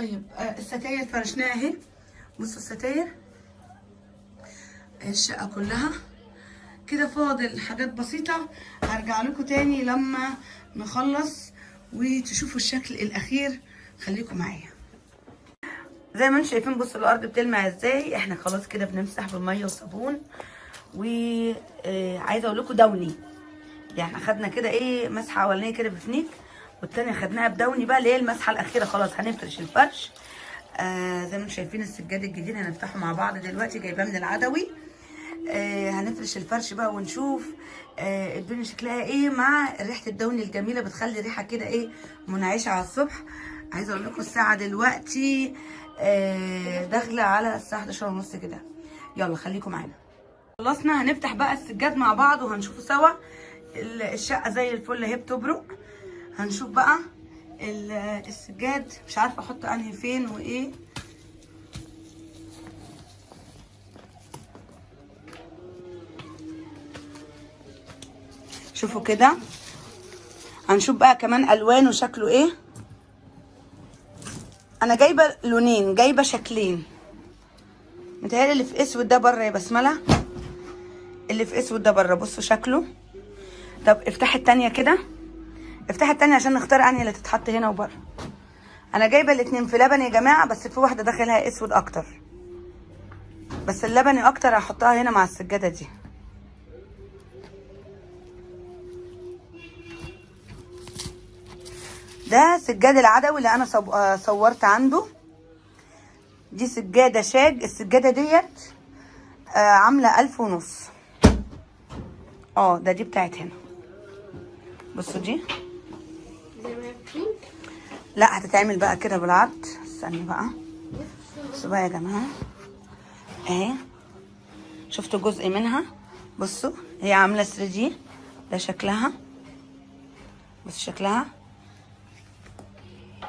طيب الستاير فرشناها اهي. بصوا الستاير، الشقة كلها كده. فاضل حاجات بسيطة هرجع لكم تاني لما نخلص وتشوفوا الشكل الأخير. خليكم معايا. زي ما انتم شايفين بصوا الأرض بتلمع ازاي. احنا خلاص كده بنمسح بالمية وصابون. وعايزة اقول لكم دوني، يعني اخدنا كده ايه مسحة أولانية كده بفنيك، والتانية خدناها بدوني بقى اللي هي المسحة الأخيرة. خلاص هنفرش الفرش. زي ما انتم شايفين السجاد الجديد هنفتحه مع بعض دلوقتي، جايباه من العدوي. هنفرش الفرش بقى ونشوف الدنيا شكلها ايه مع ريحه الدوني الجميله. بتخلي ريحه كده ايه منعشه على الصبح. عايزه اقول لكم الساعه دلوقتي داخله على الساعه 11:30 كده. يلا خليكم معانا. خلصنا هنفتح بقى السجاد مع بعض وهنشوفه سوا. الشقه زي الفل اهي بتبرق. هنشوف بقى السجاد. مش عارفه احط انهي فين وايه. شوفوا كده. هنشوف بقى كمان الوانه شكله ايه. انا جايبه لونين، جايبه شكلين. متهيألي اللي في اسود ده بره يا بسمله. اللي في اسود ده بره، بصوا شكله. طب افتحي التانية كده، افتحي التانية عشان نختار انهي اللي تتحط هنا وبره. انا جايبه الاتنين في لبني يا جماعه، بس في واحده داخلها اسود اكتر، بس اللبني اكتر هحطها هنا مع السجاده دي. ده سجاد العدوي اللي انا صورت عنده. دي سجاده شاج. السجاده ديت عامله 1500. دي بتاعت هنا. بصوا دي. لا هتتعمل بقى كده بالعرض. استني بقى. بصوا بقى يا جماعه اهي. شفتوا جزء منها. بصوا هي عامله 3D. ده شكلها. بصوا شكلها.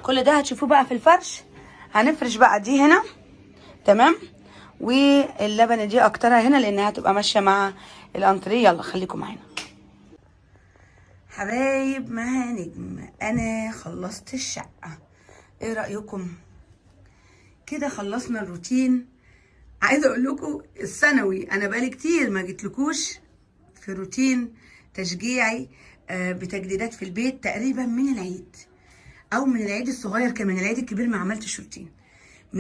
كل ده هتشوفوه بقى في الفرش. هنفرش بقى دي هنا تمام، واللبنه دي اكترها هنا لانها هتبقى ماشيه مع الانتريه. يلا خليكم معانا حبايب. ما نجم انا خلصت الشقه. ايه رايكم؟ كده خلصنا الروتين. عايزه اقول لكم السنوي انا بقالي كتير ما جيتلكوش في روتين تشجيعي بتجديدات في البيت تقريبا من العيد، او من العيد الصغير كمان. العيد الكبير ما عملتش روتين.